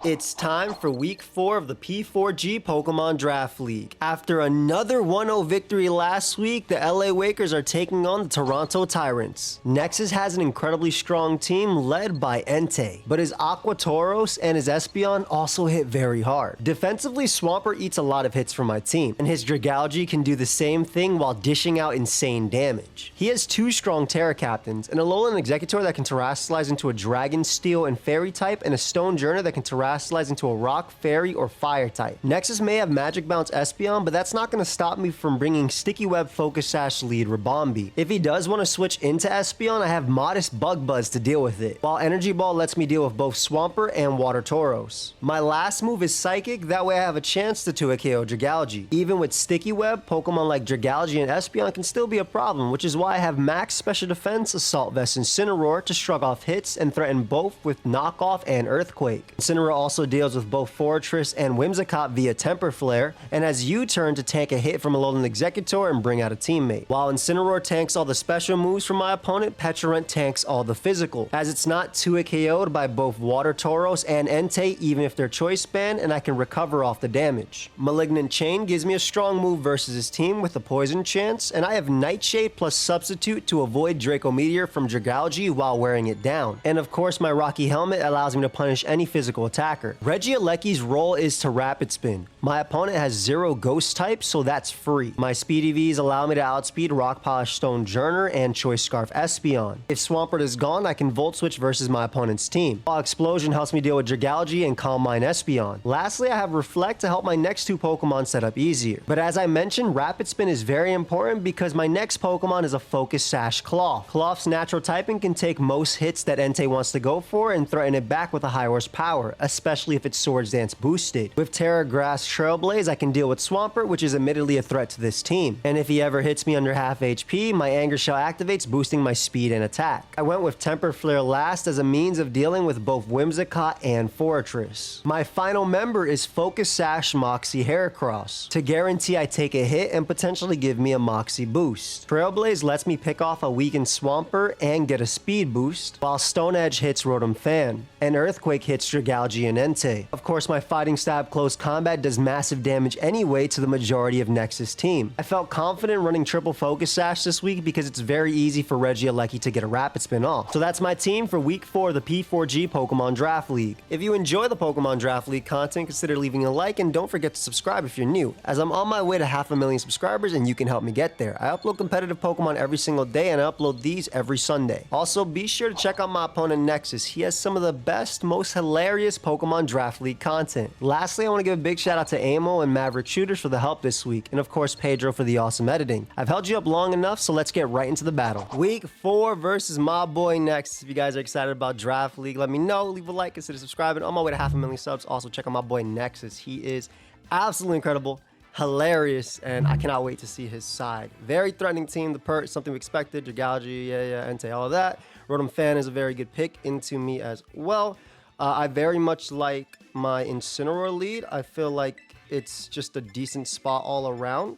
It's time for week 4 of the P4G Pokemon Draft League. After another 1-0 victory last week, the LA Wakers are taking on the Toronto Tyrants. Nexus has an incredibly strong team led by Entei, but his Aqua Tauros and his Espeon also hit very hard. Defensively, Swampert eats a lot of hits from my team, and his Dragalge can do the same thing while dishing out insane damage. He has 2 strong Terra Captains, an Alolan Executor that can Terrasilize into a Dragon, Steel, and Fairy type, and a Stone Journer that can Terrasilize into a Rock, Fairy, or Fire type. Nexus may have Magic Bounce Espeon, but that's not going to stop me from bringing Sticky Web Focus Sash lead Ribombee. If he does want to switch into Espeon, I have modest Bug Buzz to deal with it, while Energy Ball lets me deal with both Swampert and Water Tauros. My last move is Psychic, that way I have a chance to 2-hit KO Dragalge. Even with Sticky Web, Pokemon like Dragalge and Espeon can still be a problem, which is why I have Max Special Defense, Assault Vest, Incineroar to shrug off hits and threaten both with Knockoff and Earthquake. Incineroar also deals with both Fortress and Whimsicott via Temper Flare, and has U-turn to tank a hit from Alolan Executor and bring out a teammate. While Incineroar tanks all the special moves from my opponent, Petrarent tanks all the physical, as it's not 2-hit KO'd by both Water Tauros and Entei even if they're choice banned, and I can recover off the damage. Malignant Chain gives me a strong move versus his team with a poison chance, and I have Nightshade plus Substitute to avoid Draco Meteor from Dragalge while wearing it down. And of course, my Rocky Helmet allows me to punish any physical attacker. Regieleki's role is to Rapid Spin. My opponent has 0 Ghost type, so that's free. My Speed EVs allow me to outspeed Rock Polish Stone Journer and Choice Scarf Espeon. If Swampert is gone, I can Volt Switch versus my opponent's team, while Explosion helps me deal with Dragalge and Calm Mind Espeon. Lastly, I have Reflect to help my next 2 Pokemon set up easier. But as I mentioned, Rapid Spin is very important because my next Pokemon is a Focus Sash Cloth. Cloth's natural typing can take most hits that Entei wants to go for and threaten it back with a high horsepower, especially if it's Swords Dance boosted. With Terra Grass Trailblaze, I can deal with Swampert, which is admittedly a threat to this team. And if he ever hits me under half HP, my Anger Shell activates, boosting my speed and attack. I went with Temper Flare last as a means of dealing with both Whimsicott and Fortress. My final member is Focus Sash Moxie Heracross, to guarantee I take a hit and potentially give me a Moxie boost. Trailblaze lets me pick off a weakened Swampert and get a speed boost, while Stone Edge hits Rotom Fan, and Earthquake hits Dragalge and Entei. Of course, my Fighting Stab Close Combat does massive damage anyway to the majority of Nexus team. I felt confident running triple Focus Sash this week because it's very easy for Regieleki to get a Rapid Spin off. So that's my team for week 4 of the P4G Pokemon Draft League. If you enjoy the Pokemon Draft League content, consider leaving a like, and don't forget to subscribe if you're new, as I'm on my way to 500,000 subscribers and you can help me get there. I upload competitive Pokemon every single day, and I upload these every Sunday. Also, be sure to check out my opponent Nexus. He has some of the best, most hilarious Pokemon Draft League content. Lastly, I want to give a big shout out to Amo and Maverick Shooters for the help this week, and of course Pedro for the awesome editing. I've held you up long enough, so let's get right into the battle. Week 4 versus my boy Nexus. If you guys are excited about Draft League, let me know. Leave a like, consider subscribing. On my way to 500,000 subs. Also, check out my boy Nexus. He is absolutely incredible, hilarious, and I cannot wait to see his side. Very threatening team. The Pert, something we expected. Dragalge, Entei, all of that. Rotom Fan is a very good pick into me as well. I very much like my Incineroar lead. I feel like it's just a decent spot all around.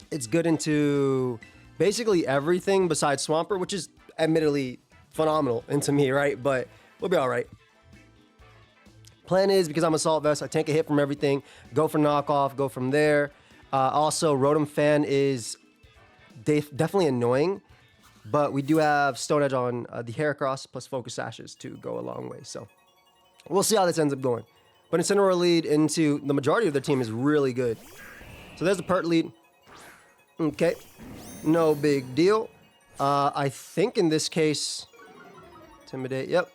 It's good into basically everything besides Swampert, which is admittedly phenomenal into me, right? But we'll be all right. Plan is, because I'm Assault Vest, I tank a hit from everything, go for knockoff, go from there. Also, Rotom Fan is definitely annoying, but we do have Stone Edge on the Heracross plus Focus Sashes to go a long way. So we'll see how this ends up going. But Incineroar lead into the majority of their team is really good. So there's the Pert lead. Okay, no big deal. I think in this case, Intimidate, yep.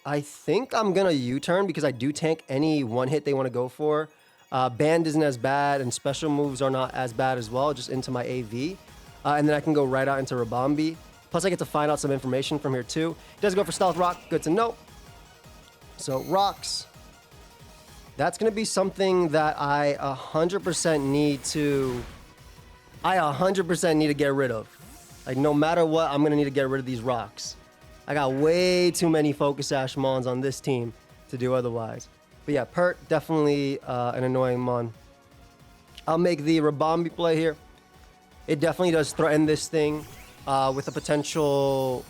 I think I'm gonna U-turn because I do tank any one hit they want to go for. Band isn't as bad, and special moves are not as bad as well, just into my AV. And then I can go right out into Ribombee. Plus I get to find out some information from here too. He does go for Stealth Rock, good to know. So Rocks. That's gonna be something that I 100% need to... I 100% need to get rid of. Like, no matter what, I'm gonna need to get rid of these Rocks. I got way too many Focus Sash Mons on this team to do otherwise. But yeah, Pert, definitely an annoying Mon. I'll make the Ribombee play here. It definitely does threaten this thing with a potential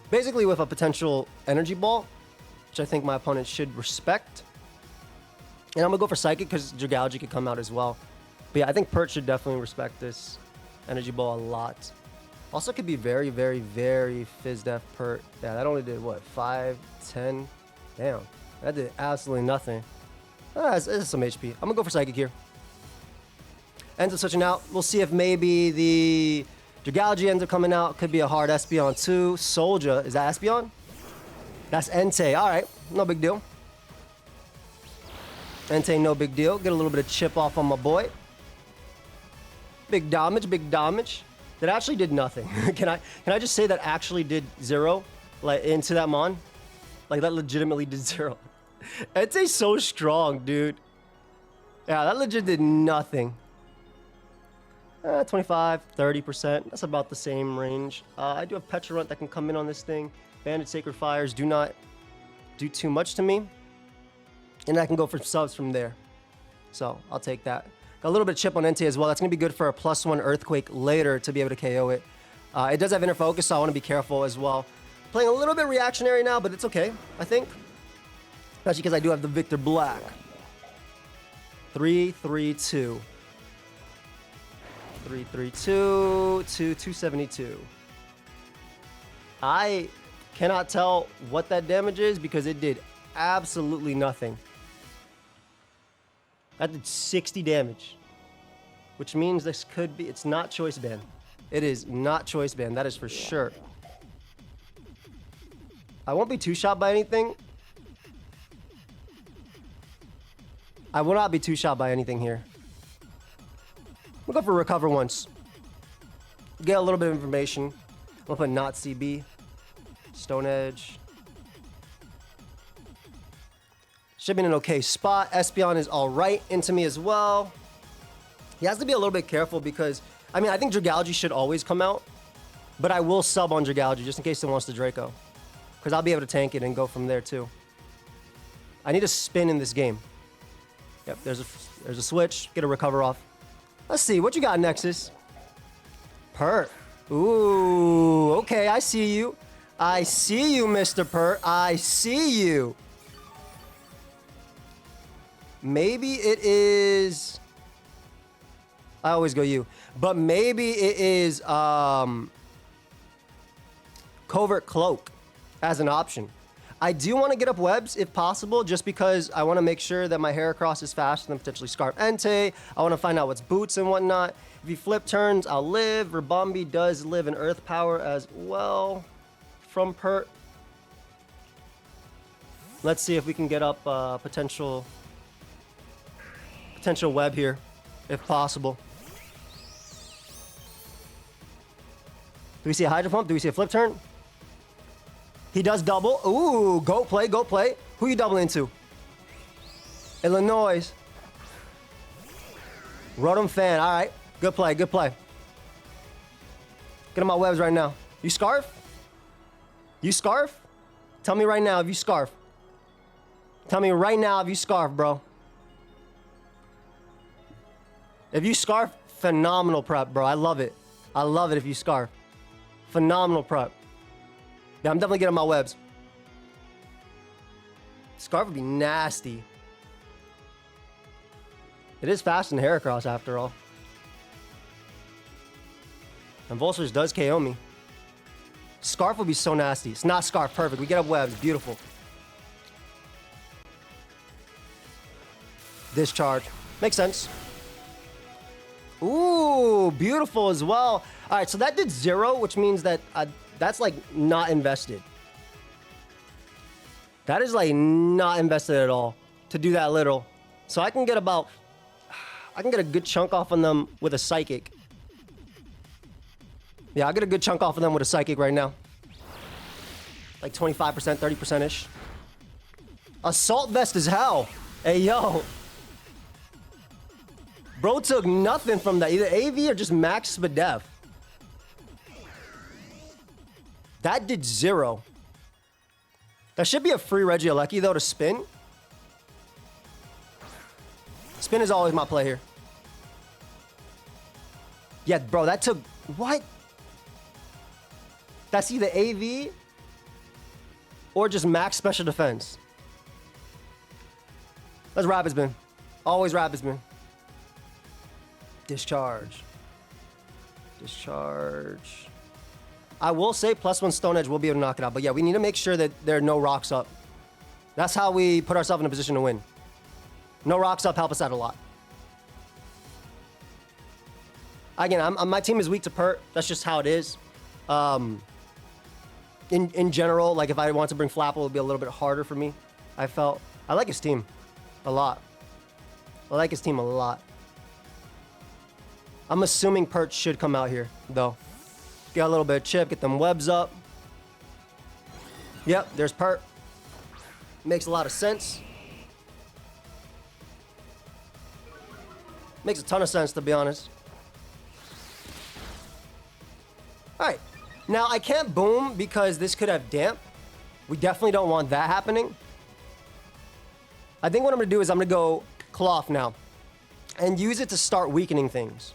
Basically with a potential energy ball, which I think my opponent should respect. And I'm gonna go for Psychic because Dragalge could come out as well. But yeah, I think Pert should definitely respect this energy ball a lot. Also could be very, very, very Fizz-Def Pert. Yeah, that only did what, 5, 10? Damn, that did absolutely nothing. It's some HP. I'm gonna go for Psychic here. Ends up switching out. We'll see if maybe the Dragalge ends up coming out. Could be a hard Espeon too. Soldier, is that Espeon? That's Entei. All right, no big deal. Entei, no big deal. Get a little bit of chip off on my boy. Big damage, big damage. That actually did nothing. Can I just say that actually did 0, like into that mon? Like that legitimately did 0. Entei's so strong, dude. Yeah, that legit did nothing. 25, 30%. That's about the same range. I do have Petrarunt that can come in on this thing. Banded Sacred Fires do not do too much to me. And I can go for subs from there. So I'll take that. Got a little bit of chip on Entei as well. That's going to be good for a +1 Earthquake later to be able to KO it. It does have Inner Focus, so I want to be careful as well. Playing a little bit reactionary now, but it's okay, I think. Especially because I do have the Victor Black. 3-3-2. 3-3-2 to 272. I cannot tell what that damage is because it did absolutely nothing. That did 60 damage, which means this could be, it's not choice band. It is not choice band, that is for sure. I won't be two-shot by anything. I will not be two-shot by anything here. We'll go for recover once. Get a little bit of information. I'm gonna put not CB. Stone Edge. Should be in an okay spot. Espeon is all right into me as well. He has to be a little bit careful because, I mean, I think Dragalge should always come out, but I will sub on Dragalge just in case he wants the Draco, because I'll be able to tank it and go from there too. I need a spin in this game. Yep, there's a switch. Get a recover off. Let's see, what you got, Nexus? Pert. Ooh, okay, I see you. I see you, Mr. Pert. I see you. Maybe it is... I always go you. But maybe it is Covert Cloak as an option. I do want to get up webs if possible, just because I want to make sure that my Heracross is faster than potentially Scarf Entei. I want to find out what's boots and whatnot. If he flip turns, I'll live. Rabombi does live in Earth Power as well from Pert. Let's see if we can get up potential web here, if possible. Do we see a Hydro Pump? Do we see a flip turn? He does double. Ooh, go play, go play. Who you doubling into? Illinois. Rotom Fan. All right. Good play, good play. Get on my webs right now. You Scarf? You Scarf? Tell me right now if you Scarf. Tell me right now if you Scarf, bro. If you Scarf, phenomenal prep, bro. I love it. I love it if you Scarf. Phenomenal prep. Yeah, I'm definitely getting my webs. Scarf would be nasty. It is faster than Heracross after all. And Volsters does KO me. Scarf would be so nasty. It's not Scarf. Perfect. We get up webs. Beautiful. Discharge. Makes sense. Ooh, beautiful as well. All right, so that did 0, which means that that's like not invested. That is like not invested at all to do that little. So I can get a good chunk off on them with a Psychic. Yeah, I'll get a good chunk off of them with a Psychic right now. Like 25%, 30%-ish. Assault Vest is hell. Hey, yo. Bro took nothing from that. Either AV or just max Spadef. That did 0. That should be a free Regieleki, though, to spin. Spin is always my play here. Yeah, bro, that took... What? That's either AV or just max special defense. That's Rapid Spin. Always Rapid Spin. Discharge. Discharge. I will say +1 Stone Edge will be able to knock it out. But yeah, we need to make sure that there are no rocks up. That's how we put ourselves in a position to win. No rocks up help us out a lot. Again, my team is weak to Pert. That's just how it is. In general, like if I want to bring Flapple, it would be a little bit harder for me. I felt. I like his team a lot. I like his team a lot. I'm assuming Pert should come out here, though. Get a little bit of chip, get them webs up. Yep, there's Pert. Makes a lot of sense. Makes a ton of sense, to be honest. Alright. Now, I can't boom because this could have damp. We definitely don't want that happening. I think what I'm going to do is I'm going to go Cloth now. And use it to start weakening things.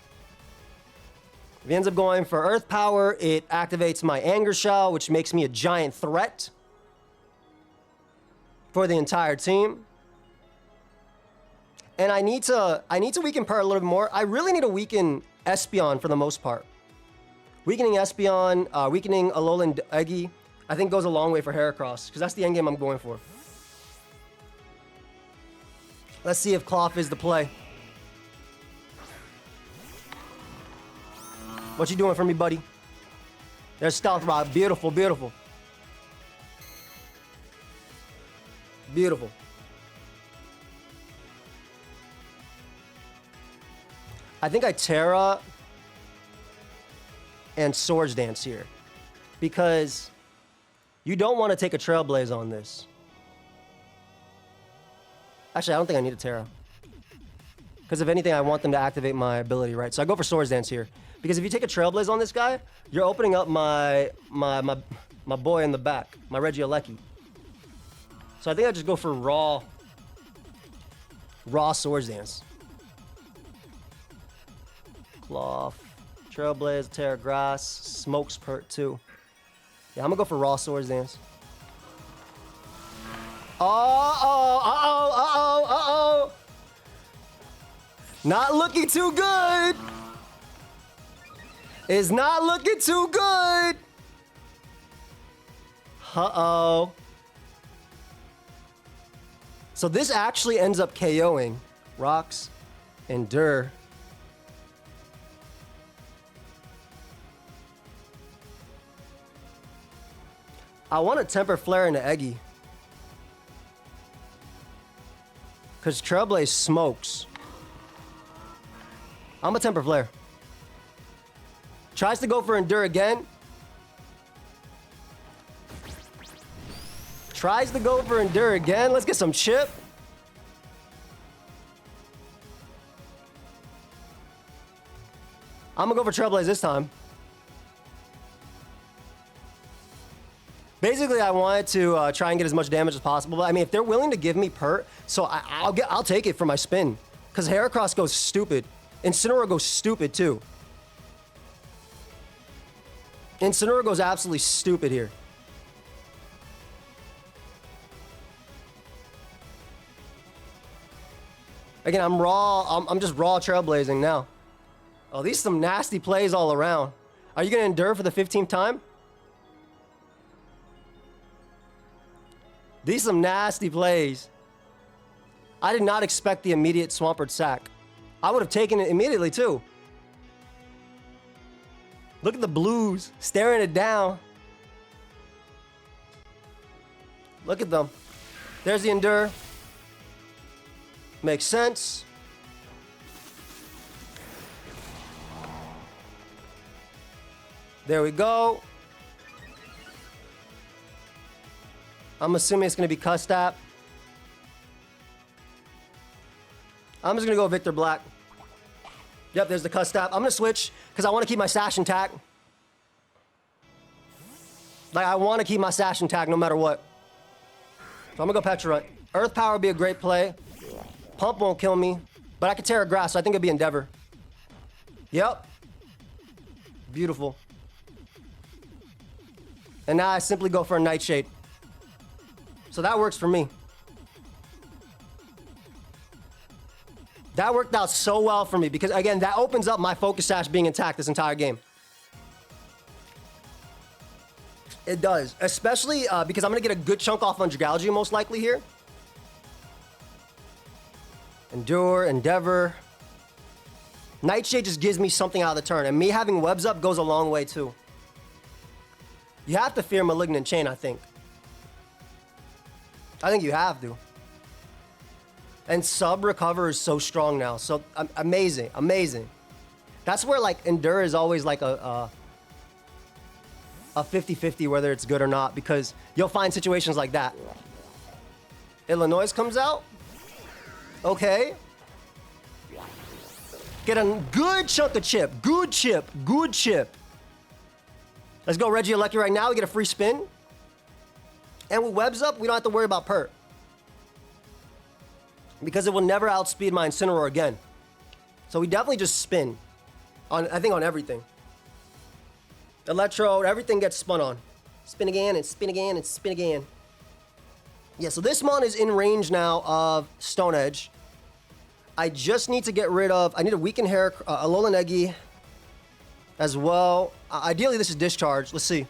If he ends up going for Earth Power, it activates my Anger Shell, which makes me a giant threat for the entire team. And I need to weaken Pert a little bit more. I really need to weaken Espeon for the most part. Weakening Espeon, weakening Alolan Eggy, I think goes a long way for Heracross, because that's the endgame I'm going for. Let's see if Cloth is the play. What you doing for me, buddy? There's Stealth Rod. Beautiful, beautiful. Beautiful. I think I Terra and Swords Dance here. Because you don't want to take a Trailblaze on this. Actually, I don't think I need a Terra. Because if anything, I want them to activate my ability, right? So I go for Swords Dance here. Because if you take a Trailblaze on this guy, you're opening up my boy in the back, my Regieleki. So I think I just go for raw Swords Dance. Cloth, Trailblaze, Terra Grass, Smokes Pert too. Yeah, I'm gonna go for raw Swords Dance. Uh-oh. Not looking too good. It's not looking too good. Uh-oh. So this actually ends up KOing Rocks and Dur. I want to Temper Flare into Eggy. Because Trailblaze smokes. I'm a Temper Flare. Tries to go for Endure again. Tries to go for Endure again. Let's get some chip. I'm gonna go for Trailblaze this time. Basically, I wanted to try and get as much damage as possible. But I mean, if they're willing to give me Pert, so I'll take it for my spin. Because Heracross goes stupid. Incineroar goes stupid too. Incineroar goes absolutely stupid here. Again, I'm just raw Trailblazing now. Oh, these are some nasty plays all around. Are you going to Endure for the 15th time? These are some nasty plays. I did not expect the immediate Swampert sack. I would have taken it immediately too. Look at the blues staring it down. Look at them. There's the Endure. Makes sense. There we go. I'm assuming it's going to be Custap. I'm just going to go Victor Black. Yep, there's the Custap. I'm going to switch because I want to keep my Sash intact. Like, I want to keep my Sash intact no matter what. So I'm going to go Petra. Earth Power would be a great play. Pump won't kill me, but I could Terra Grass, so I think it'd be Endeavor. Yep. Beautiful. And now I simply go for a Nightshade. So that works for me. That worked out so well for me because, again, that opens up my focus sash being intact this entire game. It does, especially because I'm going to get a good chunk off on Dragalge most likely here. Endure, Endeavor. Nightshade just gives me something out of the turn, and me having webs up goes a long way too. You have to fear Malignant Chain, I think. I think you have to. And sub recover is so strong now. So amazing, amazing. That's where like Endure is always like a 50-50 whether it's good or not, because you'll find situations like that. Illinois comes out. Okay. Get a good chunk of chip. Good chip. Good chip. Let's go Regieleki right now. We get a free spin. And with webs up, we don't have to worry about Pert. Because it will never outspeed my Incineroar again. So we definitely just spin. I think on everything. Electro, everything gets spun on. Spin again and spin again and spin again. Yeah, so this mon is in range now of Stone Edge. I just need to get rid of... I need a Weakened Hair, Alolan Eggy as well. Ideally, this is Discharge. Let's see.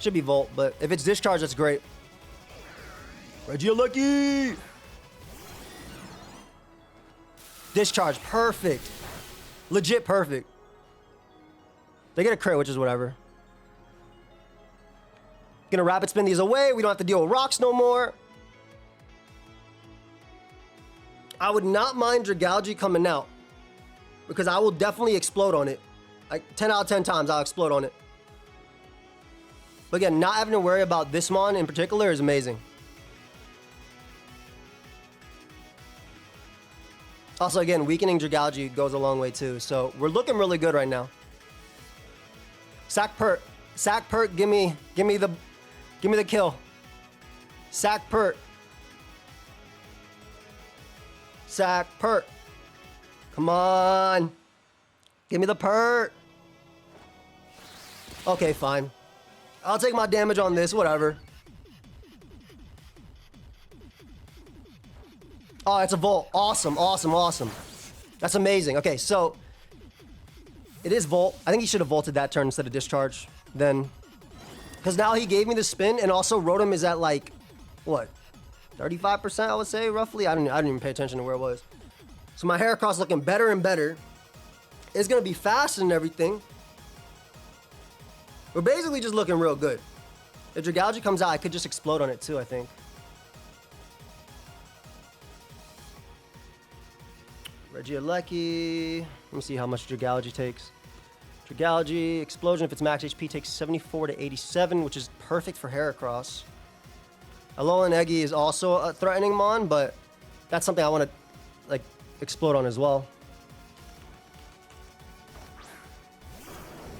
Should be Volt, but if it's Discharge, that's great. Regieleki! Discharge, perfect. Legit perfect. They get a crit, which is whatever. Gonna rapid spin these away. We don't have to deal with rocks no more. I would not mind Dragalge coming out, because I will definitely explode on it. Like 10 out of 10 times I'll explode on it. But again, not having to worry about this mon in particular is amazing. Also, again, weakening Dragalge goes a long way too. So we're looking really good right now. Sack Pert. Sack Pert, give me the kill. Sack Pert. Sack Pert. Come on. Give me the Pert. Okay, fine. I'll take my damage on this, whatever. Oh, it's a Volt. Awesome, awesome, awesome. That's amazing. Okay, so it is Volt. I think he should have Volted that turn instead of Discharge then. Because now he gave me the spin, and also Rotom is at like, what? 35%, I would say, roughly. I didn't even pay attention to where it was. So my Heracross looking better and better. It's going to be fast and everything. We're basically just looking real good. If Dragalge comes out, I could just explode on it too, I think. Regieleki. Let me see how much Dragalge takes. Dragalge, Explosion, if it's max HP, takes 74 to 87, which is perfect for Heracross. Alolan Eggy is also a threatening mon, but that's something I want to like explode on as well.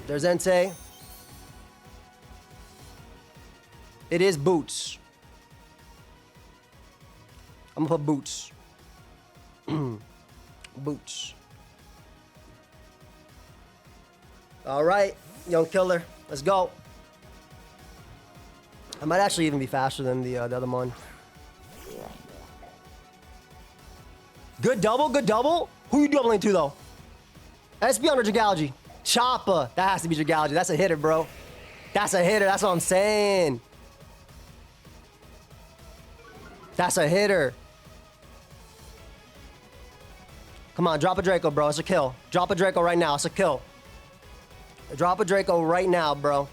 There's Entei. It is Boots. I'm gonna put Boots. Boots. All right, young killer. Let's go. I might actually even be faster than the other mon. Good double, good double. Who you doubling to though? SP under Dragalge. Chopper. That has to be Dragalge. That's a hitter, bro. That's a hitter. That's what I'm saying. That's a hitter. Come on, drop a Draco, bro. It's a kill. Drop a Draco right now. It's a kill. Drop a Draco right now, bro.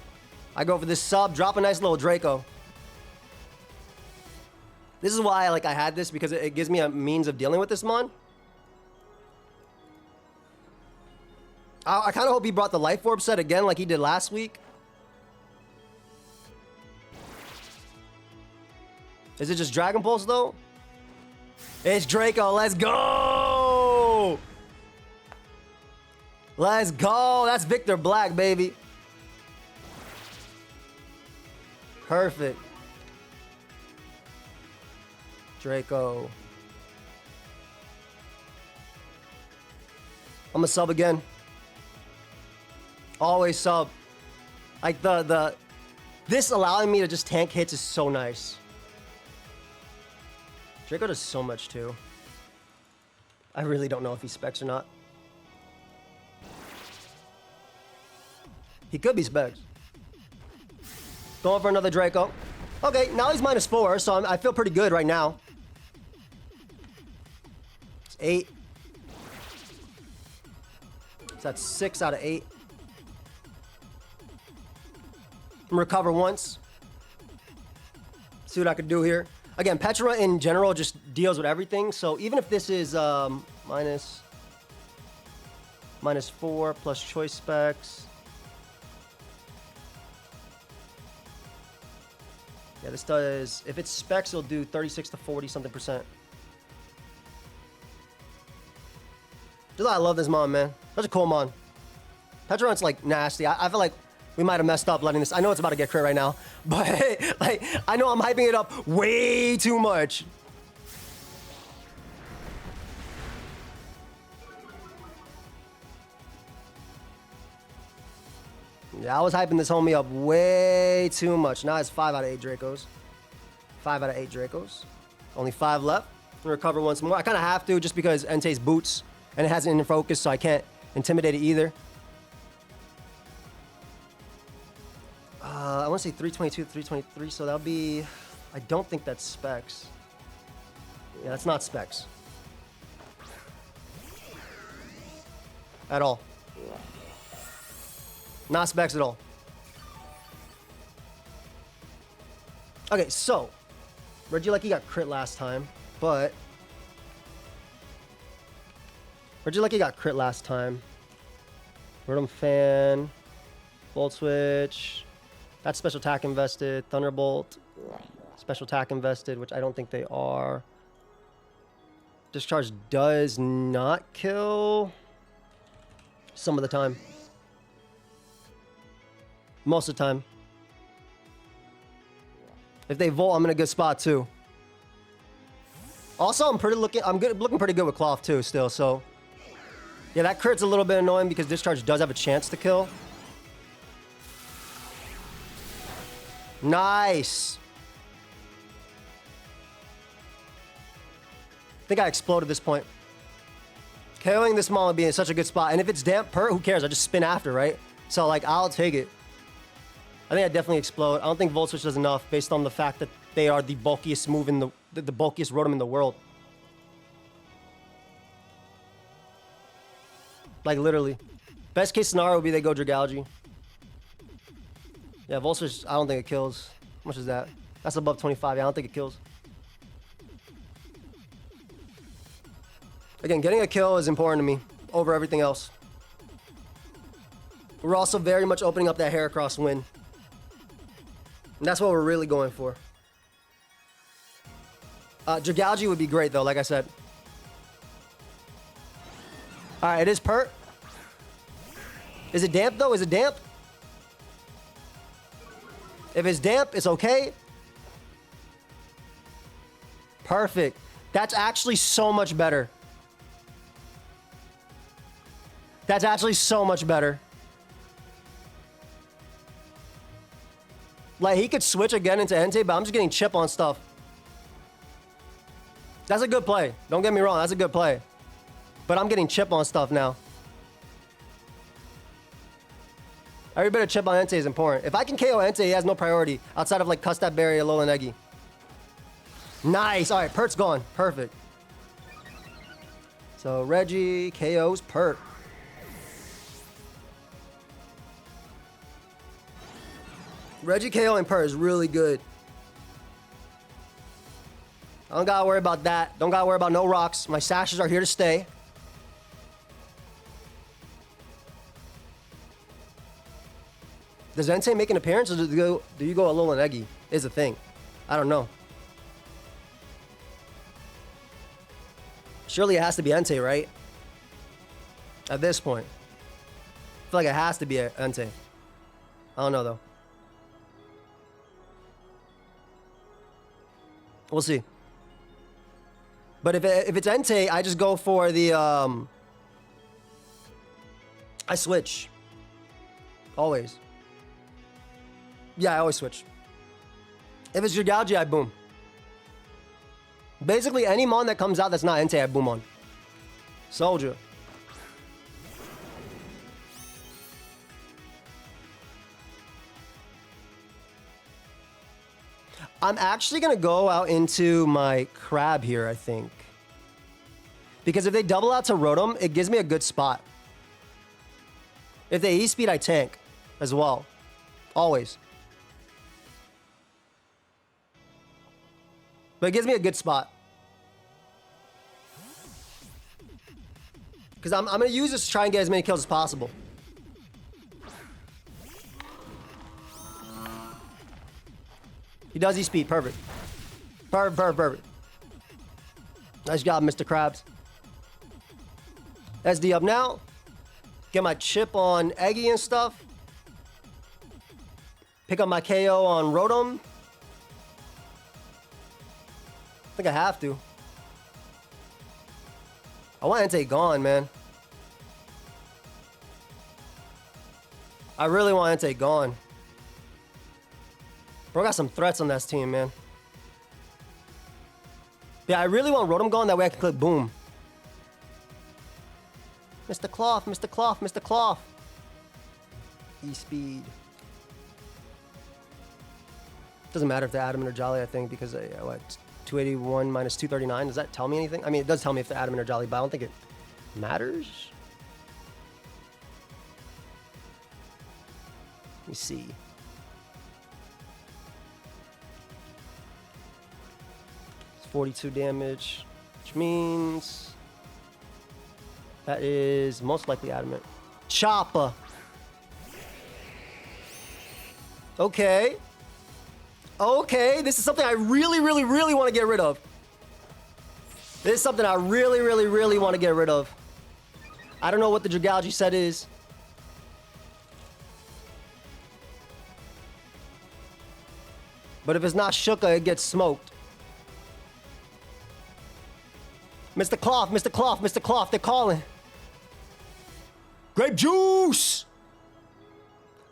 I go for this sub. Drop a nice little Draco. This is why I had this, because it gives me a means of dealing with this mon. I kind of hope he brought the Life Orb set again like he did last week. Is it just Dragon Pulse, though? It's Draco. Let's go! Let's go. That's Victor Black, baby. Perfect. Draco. I'm gonna sub again. Always sub. Like this allowing me to just tank hits is so nice. Draco does so much too. I really don't know if he specs or not. He could be specs. Going for another Draco. Okay, now he's -4, so I feel pretty good right now. It's 8. So that's 6 out of 8. Recover once. See what I could do here. Again, Petra in general just deals with everything. So even if this is -4 plus choice specs. Yeah, this does, if it's specs, it'll do 36 to 40 something percent. Just I love this mon, man. Such a cool mon. Petron's like nasty. I feel like we might have messed up letting this. I know it's about to get crit right now, but like I know I'm hyping it up way too much. Yeah, I was hyping this homie up way too much. Now it's 5 out of 8 Dracos. 5 out of 8 Dracos. Only 5 left. Recover once more. I kind of have to just because Entei's boots and it has an in focus, so I can't intimidate it either. I want to say 322, 323, so that'll be... I don't think that's specs. Yeah, that's not specs. At all. Not specs at all. Okay, so Regieleki got crit last time, but Regieleki got crit last time. Rotom Fan, Volt Switch, that's special attack invested. Thunderbolt, special attack invested, which I don't think they are. Discharge does not kill some of the time. Most of the time. If they Volt, I'm in a good spot too. Also, I'm looking pretty good with Cloth too still, so. Yeah, that crit's a little bit annoying because Discharge does have a chance to kill. Nice. I think I exploded this point. KOing this Mon would be in such a good spot. And if it's damp pert, who cares? I just spin after, right? So, like, I'll take it. I think I definitely explode. I don't think Volt Switch does enough based on the fact that they are the bulkiest move in the bulkiest Rotom in the world. Like, literally. Best case scenario would be they go Dragalge. Yeah, Volt Switch, I don't think it kills. How much is that? That's above 25. Yeah, I don't think it kills. Again, getting a kill is important to me over everything else. We're also very much opening up that Heracross win. And that's what we're really going for. Dragalge would be great, though, like I said. All right, it is pert. Is it damp, though? Is it damp? If it's damp, it's okay. Perfect. That's actually so much better. That's actually so much better. Like, he could switch again into Entei, but I'm just getting chip on stuff. That's a good play. Don't get me wrong, that's a good play. But I'm getting chip on stuff now. Every bit of chip on Entei is important. If I can KO Entei, he has no priority outside of like Custap Berry, Alolan Eggy. Nice. All right, Pert's gone. Perfect. So Reggie KOs Pert. Reggie KOing Pert is really good. I don't gotta worry about that. Don't gotta worry about no rocks. My sashes are here to stay. Does Entei make an appearance, or do you go Alolan Eggy? Is the thing. I don't know. Surely it has to be Entei, right? At this point. I feel like it has to be Entei. I don't know, though. We'll see. But if it's Entei, I just go for the... I switch. Always. Yeah, I always switch. If it's Dragalge, I boom. Basically, any mon that comes out that's not Entei, I boom on. Soldier. I'm actually going to go out into my crab here, I think. Because if they double out to Rotom, it gives me a good spot. If they E-speed, I tank as well. Always. But it gives me a good spot. Because I'm going to use this to try and get as many kills as possible. He does E-speed. Perfect. Perfect. Nice job, Mr. Krabs. SD up now. Get my chip on Eggy and stuff. Pick up my KO on Rotom. I think I have to. I want Entei gone, man. I really want Entei gone. Bro got some threats on this team, man. Yeah, I really want Rotom gone. That way I can click boom. Mr. Cloth, Mr. Cloth, Mr. Cloth. E-speed. Doesn't matter if they're Adamant or Jolly, I think, because what, 281 minus 239. Does that tell me anything? I mean, it does tell me if they're Adamant or Jolly, but I don't think it matters. Let me see. It's 42 damage, which means that is most likely Adamant. Chopper. Okay. Okay, this is something I really want to get rid of. This is something I really want to get rid of. I don't know what the Dragalge set is. But if it's not Shuka, it gets smoked. Mr. Cloth, Mr. Cloth, Mr. Cloth, they're calling. Grape juice!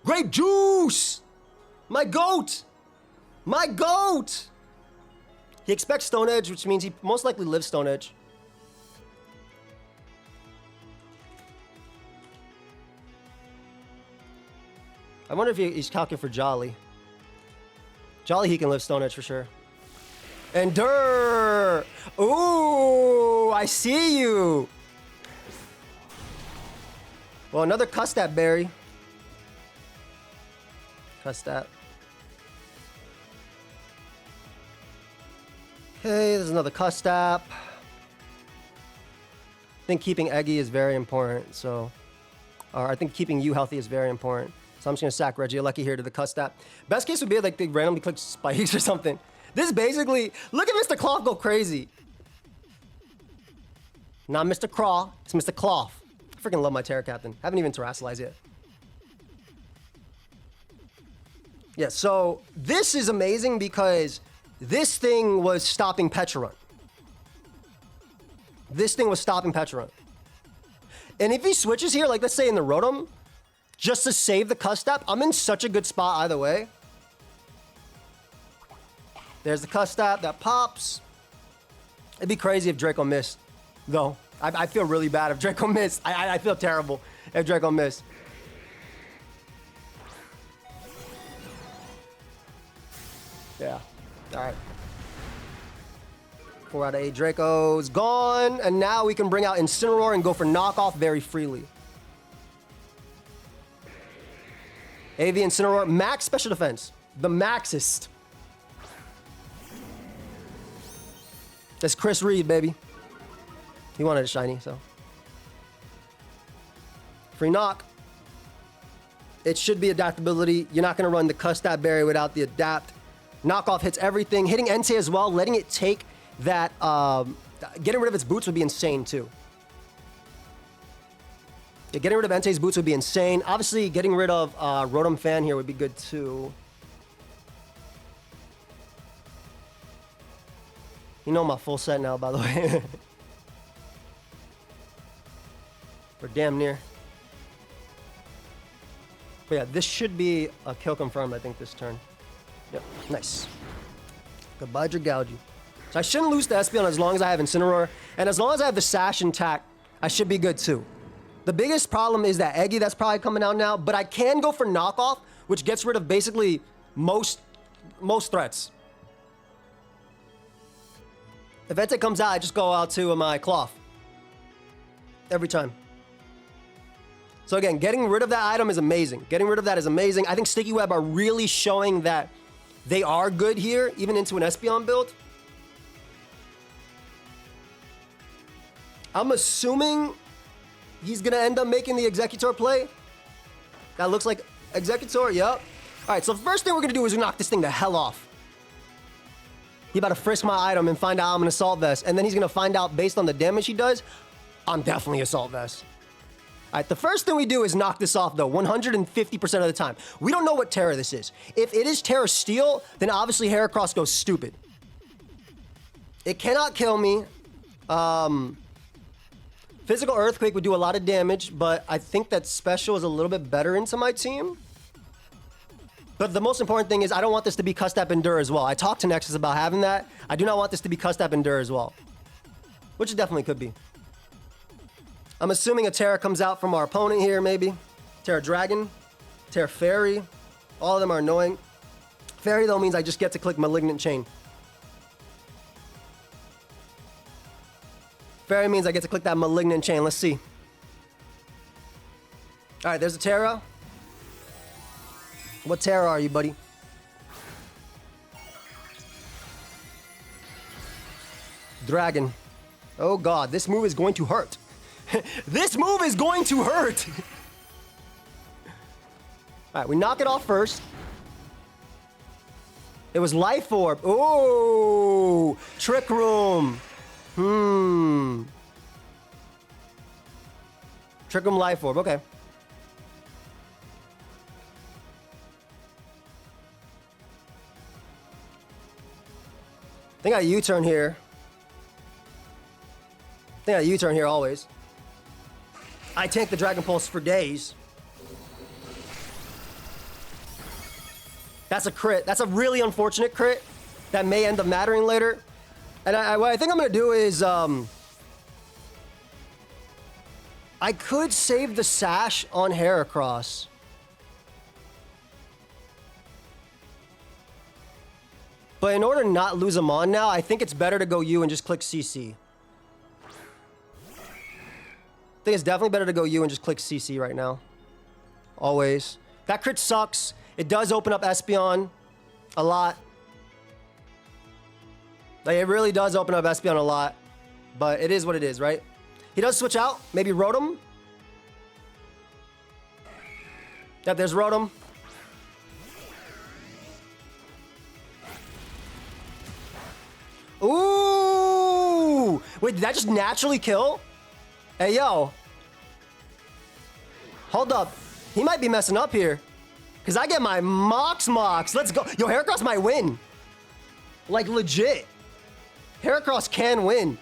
Grape juice! My goat! My goat! He expects Stone Edge, which means he most likely lives Stone Edge. I wonder if he's calculating for Jolly. Jolly, he can live Stone Edge for sure. Endure! Ooh, I see you! Well, another Custap berry. Custap. Okay, there's another Custap. I think keeping Eggy is very important, so... Or I think keeping you healthy is very important. So I'm just gonna sack Regieleki here to the Custap. Best case would be like they randomly click spikes or something. This is basically... Look at Mr. Cloth go crazy. Not Mr. Craw, it's Mr. Cloth. I freaking love my Terra Captain. Haven't even terrestrialized yet. Yeah, so this is amazing because this thing was stopping Pecharunt. This thing was stopping Pecharunt. And if he switches here, like let's say in the Rotom, just to save the Custap, I'm in such a good spot either way. There's the Custap that pops. It'd be crazy if Draco missed, though. I feel really bad if Draco missed. I feel terrible if Draco missed. Yeah. All right. 4 out of 8 Draco's gone. And now we can bring out Incineroar and go for knockoff very freely. AV Incineroar, max special defense. The maxest. That's Chris Reed, baby. He wanted a shiny, so. Free knock. It should be adaptability. You're not going to run the Custap Berry without the adapt. Knockoff hits everything. Hitting Entei as well, letting it take that, getting rid of its boots would be insane too. Yeah, getting rid of Entei's boots would be insane. Obviously, getting rid of Rotom Fan here would be good too. You know my full set now, by the way. We're damn near. But yeah, this should be a kill confirmed, I think, this turn. Yep, nice. Goodbye, Dragalge. So I shouldn't lose to Espeon as long as I have Incineroar. And as long as I have the Sash intact, I should be good too. The biggest problem is that Eggy that's probably coming out now, but I can go for knockoff, which gets rid of basically most threats. If Entei comes out, I just go out to my Cloth. Every time. So again, getting rid of that item is amazing. Getting rid of that is amazing. I think Sticky Web are really showing that they are good here, even into an Espeon build. I'm assuming he's going to end up making the Executor play. That looks like Executor, yep. All right, so the first thing we're going to do is knock this thing the hell off. He about to frisk my item and find out I'm an Assault Vest. And then he's going to find out, based on the damage he does, I'm definitely Assault Vest. All right, the first thing we do is knock this off, though, 150% of the time. We don't know what Terra this is. If it is Terra Steel, then obviously Heracross goes stupid. It cannot kill me. Physical Earthquake would do a lot of damage, but I think that Special is a little bit better into my team. But the most important thing is I don't want this to be Custap Endure as well. I talked to Nexus about having that. I do not want this to be Custap Endure as well. Which it definitely could be. I'm assuming a Terra comes out from our opponent here, maybe. Terra Dragon, Terra Fairy. All of them are annoying. Fairy, though, means I just get to click Malignant Chain. Fairy means I get to click that Malignant Chain. Let's see. All right, there's a Terra. What Terra are you, buddy? Dragon. Oh, God. This move is going to hurt. This move is going to hurt. All right, we knock it off first. It was Life Orb. Oh, Trick Room. Trick Room, Life Orb. Okay. I think I U-turn here. Always. I tank the Dragon Pulse for days. That's a crit. That's a really unfortunate crit that may end up mattering later. And what I think I'm going to do is... I could save the Sash on Heracross. But in order to not lose him on now, I think it's better to go U and just click CC. I think it's definitely better to go U and just click CC right now. Always. That crit sucks. It does open up Espeon a lot. Like, it really does open up Espeon a lot. But it is what it is, right? He does switch out. Maybe Rotom. Yep, there's Rotom. Ooh! Wait, did that just naturally kill? Hey, yo. Hold up. He might be messing up here. Because I get my Mox. Let's go. Yo, Heracross might win. Like, legit. Heracross can win.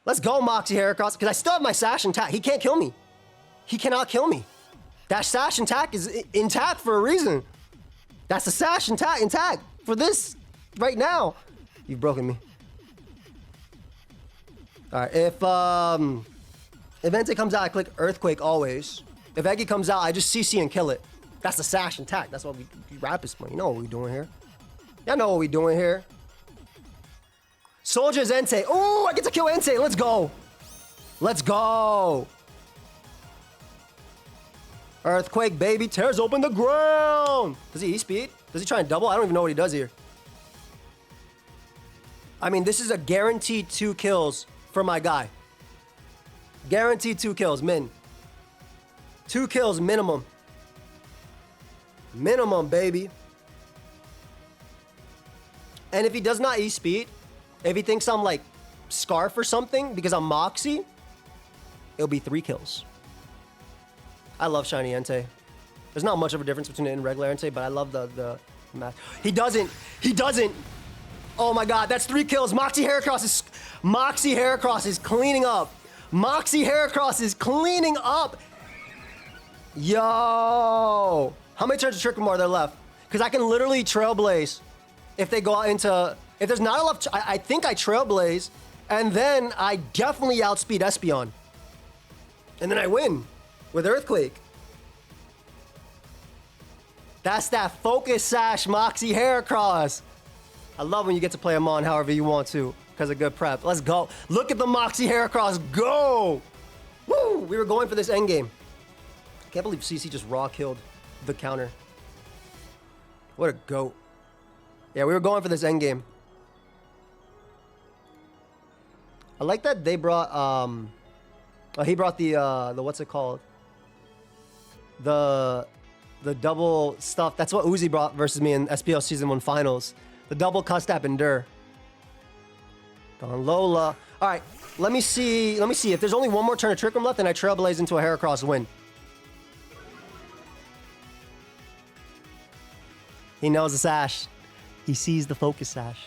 Let's go, Moxie Heracross. Because I still have my Sash intact. He can't kill me. He cannot kill me. That Sash intact is intact for a reason. That's the Sash intact for this right now. You've broken me. All right, if Entei comes out, I click Earthquake always. If Eggy comes out, I just CC and kill it. That's the Sash intact. That's what we Rapid Spin. You know what we're doing here. Y'all know what we're doing here. Soldier's Entei. Oh, I get to kill Entei. Let's go. Let's go. Earthquake, baby. Tears open the ground. Does he E-speed? Does he try and double? I don't even know what he does here. I mean, this is a guaranteed 2 kills for my guy. Guaranteed 2 kills, min. 2 kills minimum. Minimum, baby. And if he does not E-speed, if he thinks I'm like Scarf or something because I'm Moxie, it'll be 3 kills. I love Shiny Entei. There's not much of a difference between it and regular Entei, but I love the math. He doesn't. Oh my God, that's 3 kills. Moxie Heracross is cleaning up. Moxie Heracross is cleaning up. Yo. How many turns of Trick Room are there left? Because I can literally Trailblaze if they go out into, if there's not enough, I think I Trailblaze, and then I definitely outspeed Espeon. And then I win with Earthquake. That's that Focus Sash Moxie Heracross. I love when you get to play them on however you want to because of good prep. Let's go. Look at the Moxie Heracross go. Woo! We were going for this endgame. I can't believe CC just raw killed the counter. What a goat. Yeah, we were going for this endgame. I like that they brought, he brought the what's it called? The double stuff. That's what Uzi brought versus me in SPL Season 1 Finals. The double Custap Endure. Don Lola. All right, let me see. If there's only one more turn of Trick Room left, then I Trailblaze into a Heracross win. He knows the Sash. He sees the Focus Sash.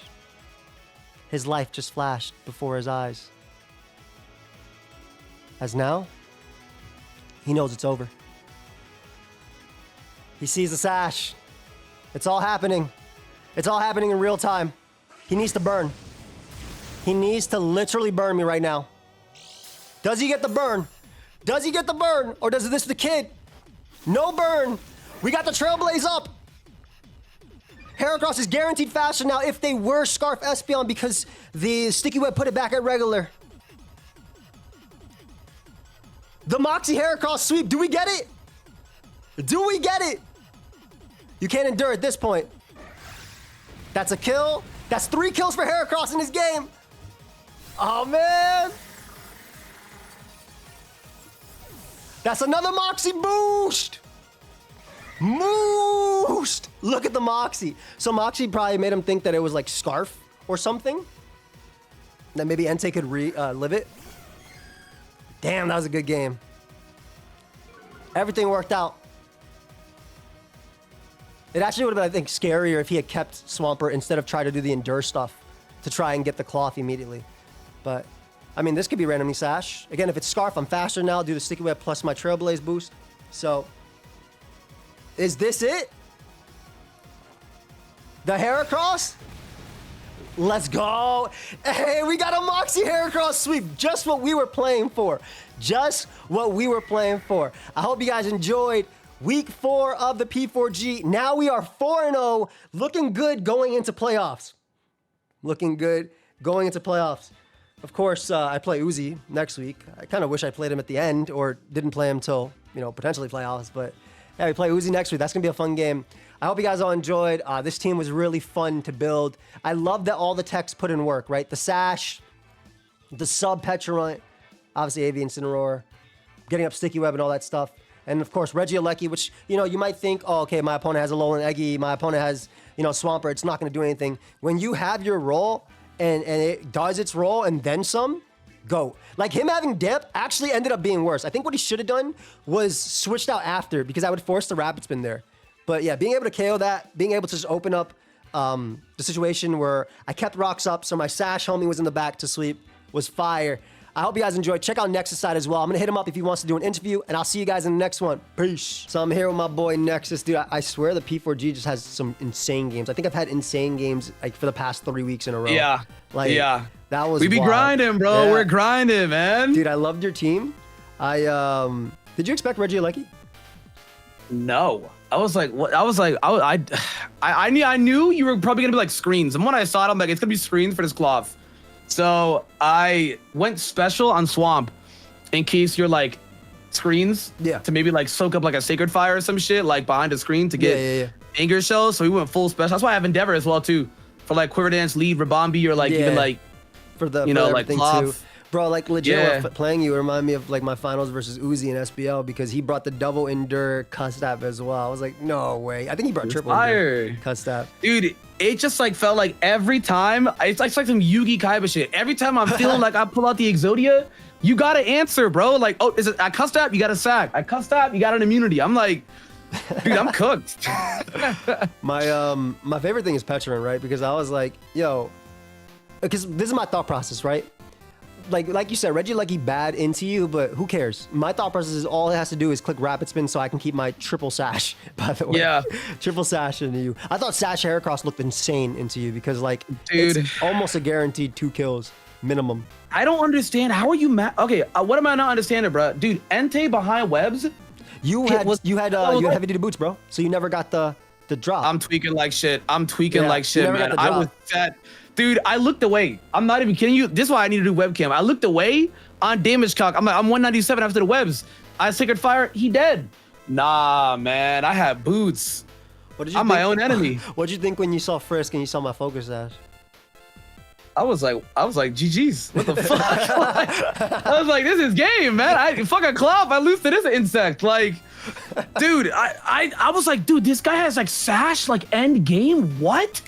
His life just flashed before his eyes. As now, he knows it's over. He sees the Sash. It's all happening. It's all happening in real time. He needs to burn. He needs to literally burn me right now. Does he get the burn? Does he get the burn? Or does this the kid? No burn. We got the Trailblaze up. Heracross is guaranteed faster now if they were Scarf Espeon because the Sticky Web put it back at regular. The Moxie Heracross sweep. Do we get it? Do we get it? You can't endure at this point. That's a kill. That's 3 kills for Heracross in this game. Oh, man. That's another Moxie boost. Boost. Look at the Moxie. So Moxie probably made him think that it was like Scarf or something. That maybe Entei could live it. Damn, that was a good game. Everything worked out. It actually would have been, I think, scarier if he had kept Swampert instead of trying to do the Endure stuff to try and get the cloth immediately. But, I mean, this could be randomly Sash. Again, if it's Scarf, I'm faster now. Do the Sticky Web plus my Trailblaze boost. So, is this it? The Heracross? Let's go. Hey, we got a Moxie Heracross sweep. Just what we were playing for. Just what we were playing for. I hope you guys enjoyed Week 4 of the P4G. Now we are 4-0, looking good going into playoffs. Looking good going into playoffs. Of course, I play Uzi next week. I kind of wish I played him at the end or didn't play him till, potentially playoffs. But yeah, we play Uzi next week. That's going to be a fun game. I hope you guys all enjoyed. This team was really fun to build. I love that all the techs put in work, right? The Sash, the Sub Petulant, obviously Avian Incineroar, getting up Sticky Web and all that stuff. And of course, Regieleki, which, you might think, oh, okay, my opponent has a Alolan Eggy, my opponent has, Swampert, it's not going to do anything. When you have your role and it does its role and then some, go. Like him having Damp actually ended up being worse. I think what he should have done was switched out after because I would force the Rapid Spin there. But yeah, being able to KO that, being able to just open up the situation where I kept rocks up, so my Sash homie was in the back to sweep, was fire. I hope you guys enjoyed. Check out Nexus side as well. I'm going to hit him up if he wants to do an interview, and I'll see you guys in the next one. Peace. So I'm here with my boy Nexus. Dude, I swear the P4G just has some insane games. I think I've had insane games like for the past 3 weeks in a row. Yeah. Yeah. That was We be wild. grinding, bro. Yeah. We're grinding, man. Dude, I loved your team. Did you expect Regieleki? No. I was like, what? I knew you were probably gonna be like screens. And when I saw it, I'm like, it's gonna be screens for this cloth. So I went special on Swamp in case you're like screens to maybe like soak up like a Sacred Fire or some shit like behind the screen to get Anger Shells. So we went full special. That's why I have Endeavor as well too for like Quiver Dance, Lead, Rabombi, or like even like for the like cloth. too. Bro, like legit, playing you remind me of like my finals versus Uzi in SBL because he brought the double Endure Custap as well. I was like, no way. I think he brought triple Endure Custap. Dude, it just like felt like every time, it's like some Yugi Kaiba shit. Every time I'm feeling like I pull out the Exodia, you gotta answer, bro. Like, oh, is it I Custap? You got a sack. I Custap? You got an immunity. I'm like, dude, I'm cooked. My favorite thing is Petulant, right? Because I was like, yo, because this is my thought process, right? like you said, Regieleki bad into you, but who cares? My thought process is all it has to do is click rapid spin so I can keep my triple sash, by the way. Yeah. Triple sash into you. I thought Sash Heracross looked insane into you because like Dude. it's almost a guaranteed 2 kills minimum. I don't understand. How are you mad? Okay, what am I not understanding, bro? Dude, Entei behind webs? You had heavy duty boots, bro. So you never got the drop. I'm tweaking like shit. I'm tweaking like you shit, never got man. the I drop. was fat. Dude, I looked away. I'm not even kidding you. This is why I need to do webcam. I looked away on damage calc. I'm 197 after the webs. I Sacred Fire, he dead. Nah, man, I have boots. What did you I'm think? my own enemy. What'd you think when you saw Frisk and you saw my focus sash? I was like, GG's. What the fuck? I was like, this is game, man. I fucking cloth. I lose to this insect. Like, dude, I was like, dude, this guy has like sash, like end game. What?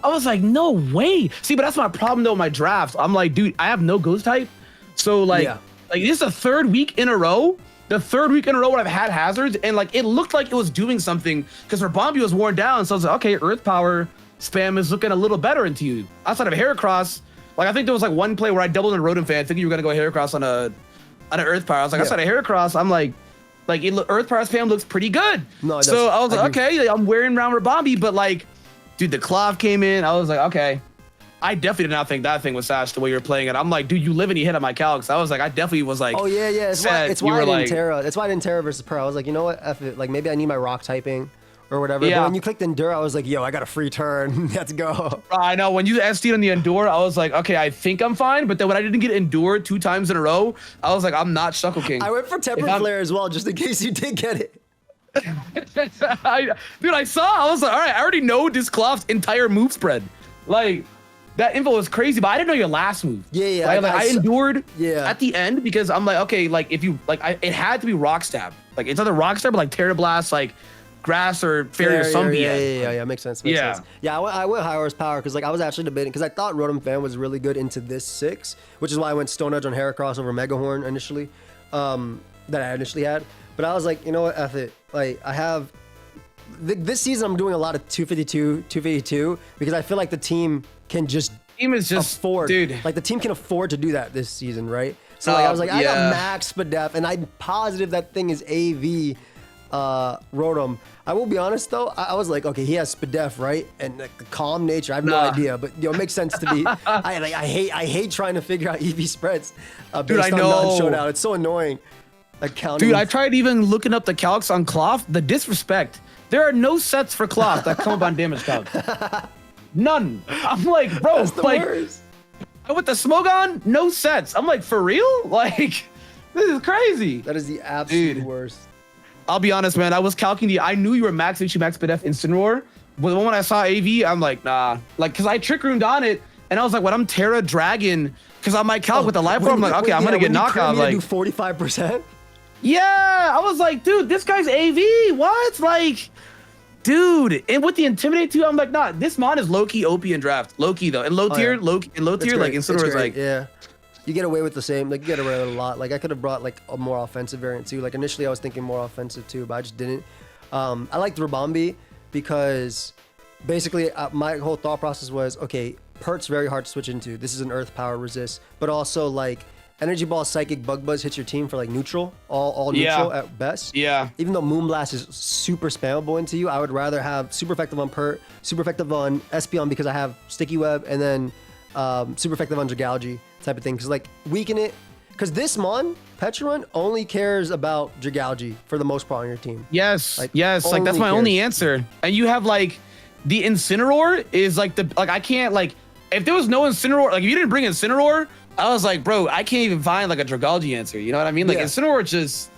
I was like, no way. See, but that's my problem though. My drafts. I'm like, dude, I have no ghost type. So like, like this is the 3rd week in a row. The 3rd week in a row where I've had hazards, and like it looked like it was doing something because her Bombi was worn down. So I was like, okay, Earth Power spam is looking a little better into you. Outside of Heracross, like I think there was like one play where I doubled in Rodent fan, thinking you were gonna go Heracross on an Earth Power. I was like, outside of Heracross, I'm like Earth Power spam looks pretty good. No, it so does. I was like, okay, I'm wearing around Rabombi, but like, dude, the Clove came in. I was like, okay. I definitely did not think that thing was sash the way you're playing it. I'm like, dude, you live and you hit on my calcs. I was like, I definitely was like, oh yeah, it's why I didn't Terra. It's why I didn't Terra versus Pearl. I was like, you know what, F it. Like maybe I need my rock typing or whatever. Yeah. But when you clicked Endure, I was like, yo, I got a free turn. Let's go. I know when you SD'd on the Endure, I was like, okay, I think I'm fine. But then when I didn't get Endure 2 times in a row, I was like, I'm not Shuckle King. I went for Temper Flare as well, just in case you did get it. Dude, I was like, all right, I already know this Cloth's entire move spread. Like, that info was crazy, but I didn't know your last move. Yeah. I endured at the end because I'm like, okay, like if you like, it had to be Rock Stab. Like it's either Rock Stab or like Terra Blast, like Grass or Fairy or some BS. Yeah, makes sense. Sense. Yeah, I went High Horsepower because like I was actually debating because I thought Rotom Fan was really good into this 6, which is why I went Stone Edge on Heracross over Megahorn initially, that I initially had. But I was like, you know what, F it. Like I have. This season, I'm doing a lot of 252 because I feel like the team can just afford, dude. Like the team can afford to do that this season, right? So like I was like, I got max Spadef, and I'm positive that thing is AV Rotom. I will be honest though, I was like, okay, he has Spadef, right? And like the calm nature, I have no idea, but it makes sense to be. I hate trying to figure out EV spreads based on non-showdown. It's so annoying. Dude, I tried even looking up the calcs on Cloth. The disrespect. There are no sets for Cloth that come up on damage calc. None. I'm like, bro, that's the worst. With the Smogon, no sets. I'm like, for real? Like, this is crazy. That is the absolute worst. I'll be honest, man. I was calculating I knew you were max Spadef Incineroar. But when I saw AV, I'm like, nah. Like, because I trick roomed on it, and I was like, when I'm Terra Dragon, because on my calc with the life form, I'm like, okay, I'm gonna get knockout. Like, do 45%. Yeah, I was like, dude, this guy's AV. What? Like, dude, and with the Intimidate too, I'm like, nah, this mon is low-key OP in draft. Low-key though. And low tier, like Incineroar is like, yeah. You get away with the same, like you get away with a lot. Like I could have brought like a more offensive variant too. Like initially I was thinking more offensive too, but I just didn't. I liked Rabombi because basically my whole thought process was, okay, Pert's very hard to switch into. This is an Earth Power resist, but also like Energy Ball, Psychic, Bug Buzz hits your team for like neutral, all neutral at best. Yeah. Even though Moonblast is super spammable into you, I would rather have super effective on Pert, super effective on Espeon because I have Sticky Web, and then super effective on Dragalge type of thing. Because like weaken it, because this mon, Petrun, only cares about Dragalge for the most part on your team. Yes, like that's my only answer. And you have like the Incineroar is like I can't like if there was no Incineroar, like if you didn't bring Incineroar, I was like, bro, I can't even find like a Dragalge answer. You know what I mean? Like Incineroar just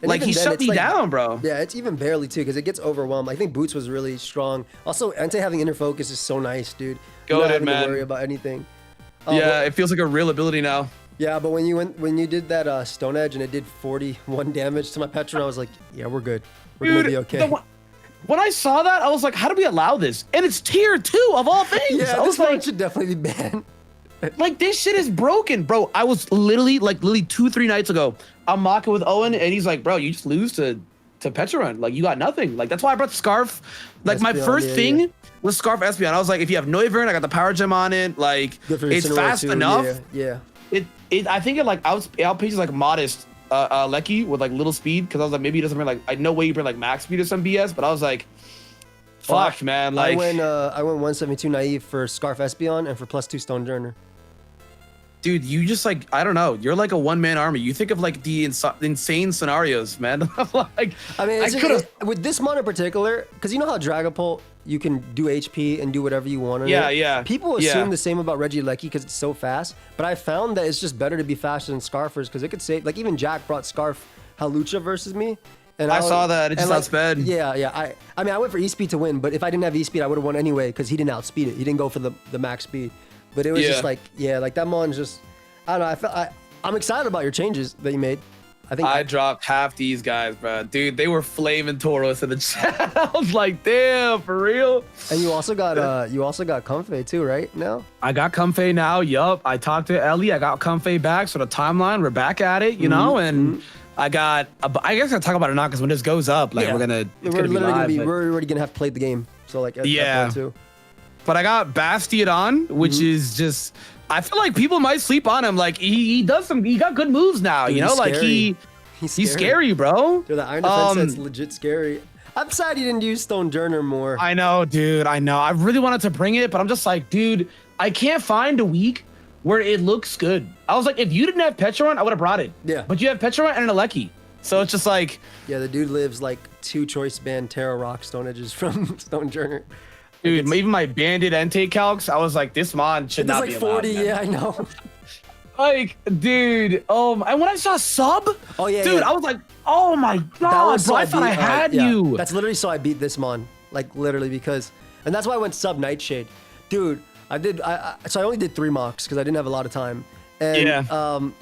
like he shut me down, bro. Yeah, it's even barely too because it gets overwhelmed. I think Boots was really strong. Also, Entei having inner focus is so nice, dude. Go ahead, man. Not having to worry about anything. Yeah, it feels like a real ability now. Yeah, but when you did that Stone Edge and it did 41 damage to my Petrun, I was like, yeah, we're good. We're gonna be okay. When I saw that, I was like, how do we allow this? And it's tier 2 of all things. Yeah, this one should definitely be banned. Like this shit is broken, bro. I was literally 2-3 nights ago, I'm mocking with Owen, and he's like, bro, you just lose to Petrun. Like you got nothing. Like that's why I brought Scarf. Like my first thing was Scarf Espeon. I was like, if you have Noivern, I got the Power Gem on it. Like it's fast enough. Yeah. I think it like outpaces like modest Lecky with like little speed, because I was like, maybe he doesn't bring like, I no way you bring like max speed or some BS, but I was like, fuck, man. Like I went 172 naive for Scarf Espeon and for +2 Stone Journer. dude, you just like, I don't know, you're like a one-man army. You think of like the insane scenarios, man. Like, I mean, I could have with this mon in particular, because you know how Dragapult, you can do HP and do whatever you want. Yeah. People assume the same about Regieleki because it's so fast, but I found that it's just better to be faster than Scarfers, because it could save. Like even Jack brought Scarf Halucha versus me. And I saw that. It just outsped. Yeah. I mean, I went for E-Speed to win, but if I didn't have E-Speed, I would have won anyway because he didn't outspeed it. He didn't go for the max speed. But it was just like, like that mon's just, I don't know. I'm excited about your changes that you made. I dropped half these guys, bro. Dude, they were flaming Tauros in the chat. I was like, damn, for real. And you also got Comfey too, right? Now? I got Comfey now. Yup. I talked to Ellie. I got Comfey back. So the timeline, we're back at it, you know, and I guess I'll talk about it now because when this goes up, like we're already gonna have played the game. So like at that point too. But I got Bastiodon, which is just, I feel like people might sleep on him. Like he got good moves now, dude, you know, like he's scary, bro. Dude, the Iron Defense set's legit scary. I'm sad you didn't use Stone Journer more. I know, dude. I know. I really wanted to bring it, but I'm just like, dude, I can't find a week where it looks good. I was like, if you didn't have Petron, I would have brought it. Yeah. But you have Petron and an Alecki. So it's just like, yeah, the dude lives like 2 choice band Terra Rock Stone Edges from Stone Journer. Dude, even my banded Entei calcs, I was like, this mon should not be allowed. It's like 40, yeah, I know. Like, dude, and when I saw sub, dude, I was like, oh my god, bro, I thought I had you. That's literally so I beat this mon, like literally because, and that's why I went sub Nightshade, dude. So I only did 3 mocks because I didn't have a lot of time, and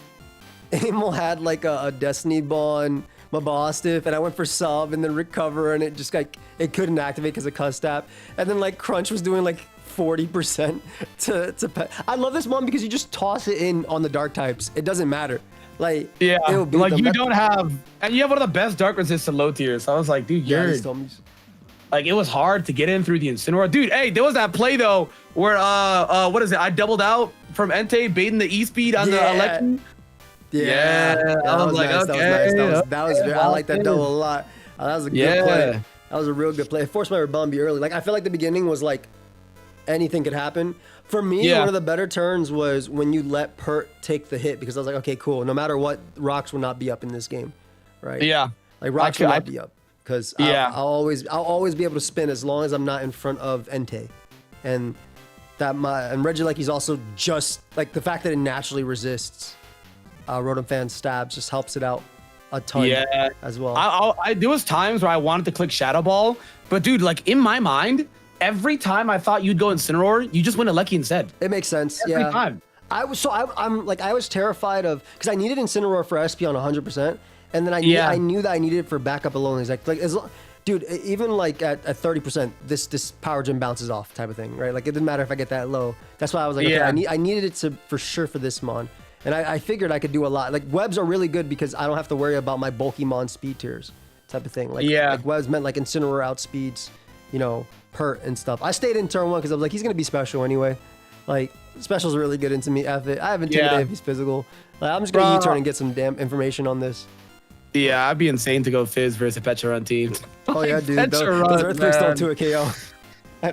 Emil had like a Destiny Bond, Mabostiff, and I went for sub and then recover, and it just like it couldn't activate because of cuss tap, and then like Crunch was doing like 40% to pet. I love this mon because you just toss it in on the dark types. It doesn't matter. Like it'll beat like them. you don't have, and you have one of the best dark resistant low tiers. So I was like, dude, you're like, it was hard to get in through the Incineroar. Dude, hey, there was that play though where what is it? I doubled out from Entei, baiting the E-speed on the Electron. Yeah, I was like, nice. Okay. That was I like that double a lot. That was a good play. That was a real good play. It forced my Rebombi early. Like I feel like the beginning was like anything could happen. For me, one of the better turns was when you let Pert take the hit, because I was like, okay, cool. No matter what, Rocks will not be up in this game, right? Yeah. Like Rocks will not be up because I'll always be able to spin as long as I'm not in front of Entei, and Regieleki's also just like the fact that it naturally resists Rotom Fan stabs just helps it out a ton as well. There was times where I wanted to click Shadow Ball, but dude, like in my mind, every time I thought you'd go Incineroar, you just win Alecki instead. It makes sense. Every time. I was terrified of, because I needed Incineroar for SP on 100%, and then I knew that I needed it for backup alone. Dude, even like at 30%, this power gem bounces off type of thing, right? Like it didn't matter if I get that low. That's why I was like, okay, I needed it for sure for this mon. And I figured I could do a lot. Like webs are really good because I don't have to worry about my bulky mon speed tiers type of thing. Like webs meant like Incineroar outspeeds, you know, Pert and stuff. I stayed in turn 1 because I was like, he's gonna be special anyway. Like special's really good into me. F it. I have Intimidate if he's physical. Like, I'm just gonna U-turn and get some damn information on this. Yeah, I'd be insane to go Fizz versus a Petron team. Oh yeah, dude. Those Earthquakes don't do a KO.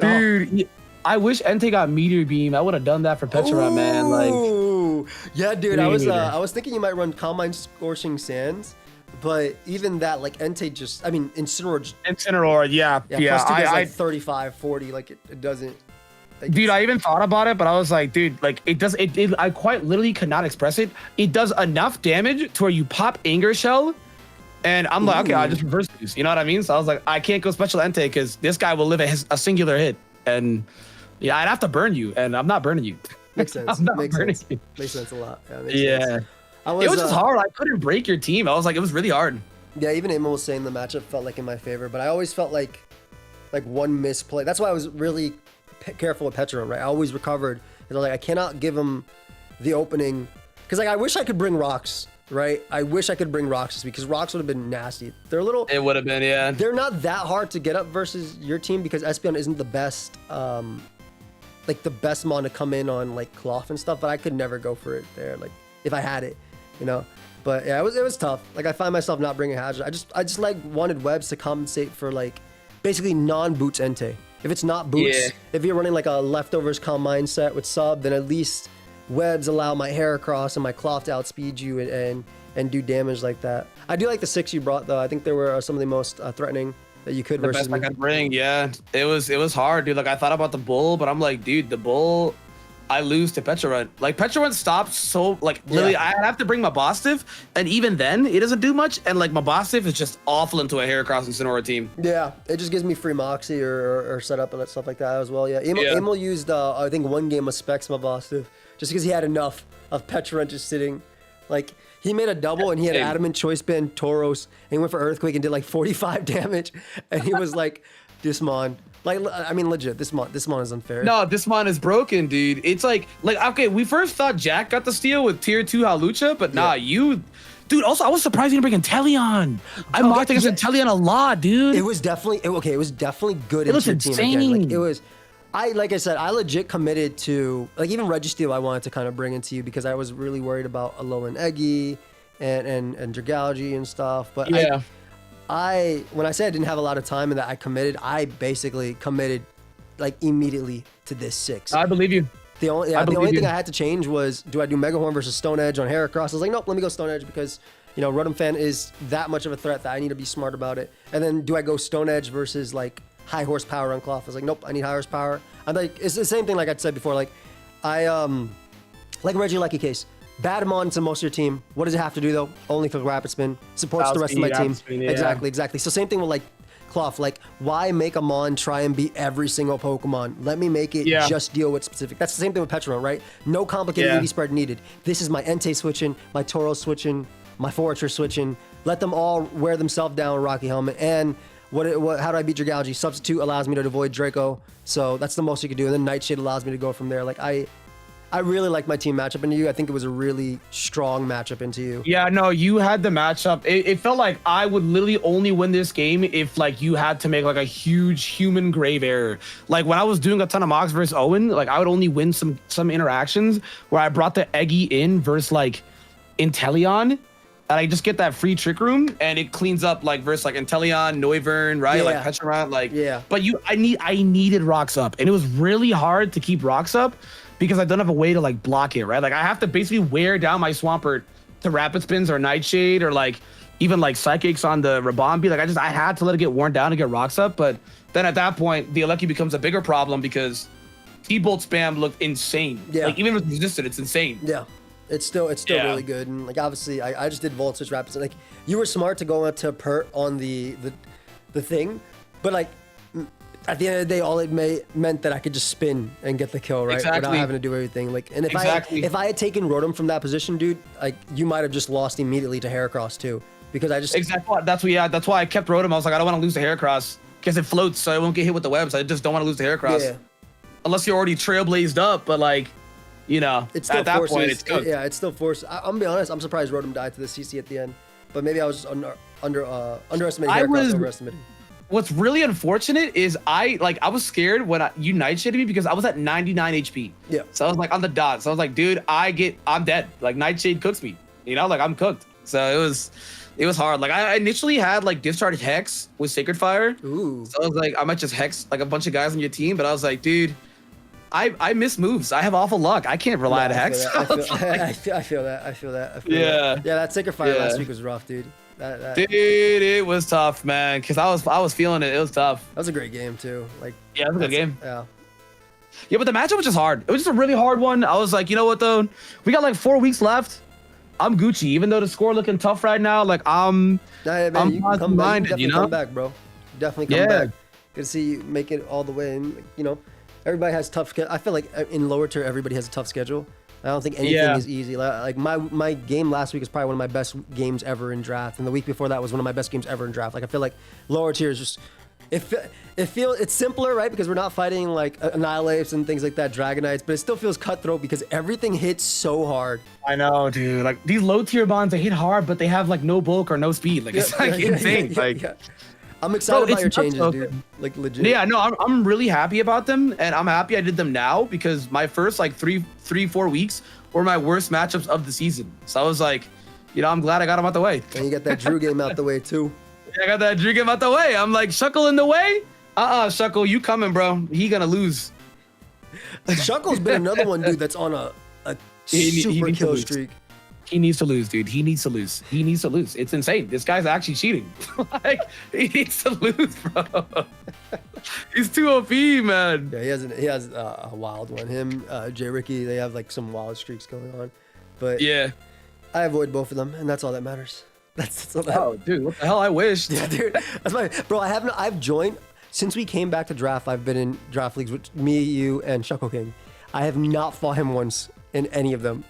Dude, I wish Entei got Meteor Beam. I would have done that for Petron, man. Like, yeah, dude. I was thinking you might run Combine Scorching Sands, but even that, like Entei just, I mean, Incineroar, yeah. Plus 2 does like 35, 40. Like it doesn't. Like, dude, I even thought about it, but I was like, dude, like I quite literally could not express it. It does enough damage to where you pop Anger Shell, and I'm like, okay, I'll just reverse these. You know what I mean? So I was like, I can't go special Entei because this guy will live a singular hit, and yeah, I'd have to burn you, and I'm not burning you. Makes sense. I'm not burning you. Makes sense a lot. Yeah. Sense. It was just hard. I couldn't break your team. I was like, it was really hard. Yeah, even Emil was saying the matchup felt like in my favor, but I always felt like one misplay. That's why I was really careful with Petron, right? I always recovered. And I was like, I cannot give him the opening. Because like I wish I could bring Rocks, right? I wish I could bring Rocks this week because Rocks would have been nasty. They're a little... It would have been, yeah. They're not that hard to get up versus your team because Espeon isn't the best... like the best mon to come in on like Cloth and stuff, but I could never go for it there. Like if I had it, you know. But yeah, it was tough. Like I find myself not bringing Hazard. I just like wanted webs to compensate for like basically non-boots Entei. If it's not boots, if you're running like a leftovers calm mindset with sub, then at least webs allow my Heracross and my cloth to outspeed you and do damage like that. I do like the 6 you brought though. I think they were some of the most threatening that you could The versus best me. I could bring, yeah. It was hard, dude. Like I thought about the bull, but I'm like, dude, the bull, I lose to Petra. Like Petra stops so like literally I have to bring my Bostif, and even then it doesn't do much. And like my Bostif is just awful into a Heracross and Sonora team. Yeah, it just gives me free Moxie or setup and stuff like that as well. Yeah, Emil used I think one game of Specs my Bostif just because he had enough of Petra just sitting. Like he made a double and he had Adamant Choice Band Tauros and he went for Earthquake and did like 45 damage, and he was like, "This mon." Like, I mean, legit, this mon is unfair. No, this mon is broken, dude. It's like, okay, we first thought Jack got the steal with tier 2 Halucha, but nah, you... Dude, also, I was surprised you didn't bring Inteleon. I mocked against Inteleon a lot, dude. It was definitely, it was definitely good It was into your insane. team again. Like, it was... like I said, I legit committed to... Like, even Registeel I wanted to kind of bring into you because I was really worried about Alolan Eggy and Dragalge and stuff, but yeah. when I said I didn't have a lot of time and that I committed, I basically committed like immediately to this 6. I believe you. The only thing I had to change was, do I do Mega Horn versus Stone Edge on Heracross? I was like, nope, let me go Stone Edge because, you know, Rotom Fan is that much of a threat that I need to be smart about it. And then do I go Stone Edge versus like high horsepower on Cloth? I was like, nope, I need high horsepower. I'm like, it's the same thing like I said before. Like I like Reggie Lucky case. Bad Mon to most of your team. What does it have to do though? Only for Rapid Spin. Supports the rest of my team. Exactly. So same thing with like Cloth. Like why make a Mon try and beat every single Pokemon? Let me make it just deal with specific. That's the same thing with Petron, right? No complicated EV spread needed. This is my Entei switching, my Tauros switching, my Forretress switching. Let them all wear themselves down Rocky Helmet. And how do I beat Dragalge? Substitute allows me to avoid Draco. So that's the most you can do. And then Nightshade allows me to go from there. Like I really like my team matchup into you. I think it was a really strong matchup into you. Yeah, no, you had the matchup. It felt like I would literally only win this game if like you had to make like a huge human grave error. Like when I was doing a ton of mocks versus Owen, like I would only win some interactions where I brought the Eggy in versus like Inteleon, and I just get that free trick room and it cleans up like versus like Inteleon, Noivern, right? Like Petra, like But I needed rocks up, and it was really hard to keep rocks up because I don't have a way to like block it, right? Like I have to basically wear down my Swampert to Rapid Spins or Nightshade or like even like Psychics on the Rabombi. Like I had to let it get worn down to get rocks up. But then at that point, the Alecki becomes a bigger problem because T-Bolt spam looked insane. Yeah. Like even with resisted, it's insane. Yeah. It's still really good. And like obviously I just did Volt Switch Rapid. Like you were smart to go into Pert on the thing, but like at the end of the day, all it meant that I could just spin and get the kill, right? Without having to do everything. Like, and if I had taken Rotom from that position, dude, like you might have just lost immediately to Heracross too, because I just that's why I kept Rotom. I was like, I don't want to lose to Heracross because it floats, so I won't get hit with the webs. I just don't want to lose to Heracross, unless you're already trailblazed up. But like, you know, it's still at that point, it's good. Yeah, it's still forced. I'm gonna be honest. I'm surprised Rotom died to the CC at the end, but maybe I was just underestimating Heracross, overestimating. What's really unfortunate is I was scared when you Nightshaded me because I was at 99 HP. Yeah. So I was like on the dot. So I was like, dude, I'm dead. Like Nightshade cooks me. You know, like I'm cooked. So it was hard. Like I initially had like Discharge Hex with Sacred Fire. Ooh. So I was like, I might just Hex like a bunch of guys on your team. But I was like, dude, I miss moves. I have awful luck. I can't rely on Hex. I feel that. Yeah. Yeah, that Sacred Fire last week was rough, dude. Dude, it was tough, man. Cause I was feeling it. It was tough. That was a great game too. Like it was a good game. Yeah, but the matchup was just hard. It was just a really hard one. I was like, you know what though? We got like 4 weeks left. I'm Gucci, even though the score looking tough right now. Like I'm minded, you know. Come back, bro. Definitely come back. Good to see you make it all the way, and you know, everybody has tough. I feel like in lower tier, everybody has a tough schedule. I don't think anything is easy. Like my game last week is probably one of my best games ever in draft, and the week before that was one of my best games ever in draft. Like I feel like lower tier is just it's simpler, right? Because we're not fighting like Annihilates and things like that, Dragonites, but it still feels cutthroat because everything hits so hard. I know, dude. Like these low tier bonds, they hit hard, but they have like no bulk or no speed. Like it's like insane. I'm excited about your it's nuts, changes, though. dude. Like legit. Yeah, no, I'm really happy about them, and I'm happy I did them now because my first like 4 weeks were my worst matchups of the season. So I was like, you know, I'm glad I got them out the way. And you got that Drew game out the way too. I got that Drew game out the way. I'm like, Shuckle in the way? Shuckle, you coming, bro. He gonna lose. Shuckle's been another one, dude, that's on a super kill streak. He needs to lose, dude. He needs to lose. He needs to lose. It's insane. This guy's actually cheating. Like, he needs to lose, bro. He's too OP, man. Yeah, he has a wild one. Him, Jay Ricky, they have like some wild streaks going on. But Yeah. I avoid both of them, and that's all that matters. That's all that. Oh, dude, what the hell? I wish. Yeah, dude. That's my bro. I've joined since we came back to draft. I've been in draft leagues with me, you, and Shuckle King. I have not fought him once in any of them.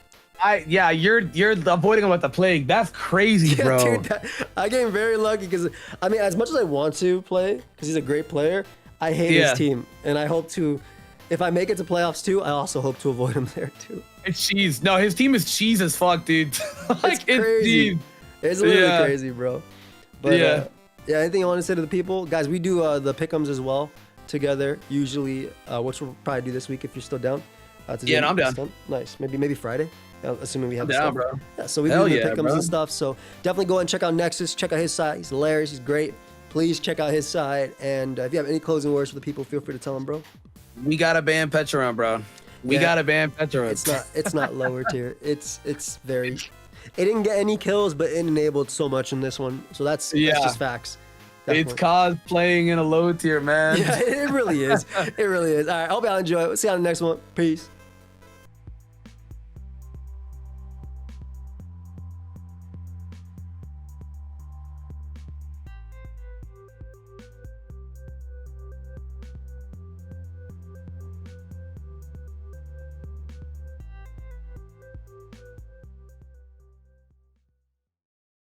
You're avoiding him with the plague. That's crazy, Yeah, bro. dude, I came very lucky because I mean, as much as I want to play, because he's a great player, I hate his team, and I hope to. If I make it to playoffs too, I also hope to avoid him there too. It's cheese. No, his team is cheese as fuck, dude. Like, It's crazy. cheese. It's literally crazy, bro. But Yeah. yeah. Anything you want to say to the people, guys? We do the pick'ems as well together. Usually, which we'll probably do this week if you're still down. Yeah, no, I'm down. Nice. Maybe Friday. Assuming we have the down, stuff. bro. Yeah, so we Hell do the yeah, pick'ems bro. and stuff. So definitely go and check out Nexus. Check out his side. He's hilarious. He's great. Please check out his side. And if you have any closing words for the people, feel free to tell them, bro. We gotta ban Petron, bro. We Yeah. gotta ban Petron. It's not lower tier. It's very. It didn't get any kills, but it enabled so much in this one. So that's just facts. It's Definitely. cosplaying in a low tier, man. Yeah, it really is. It really is. All right. Hope y'all enjoy it. We'll see you on the next one. Peace.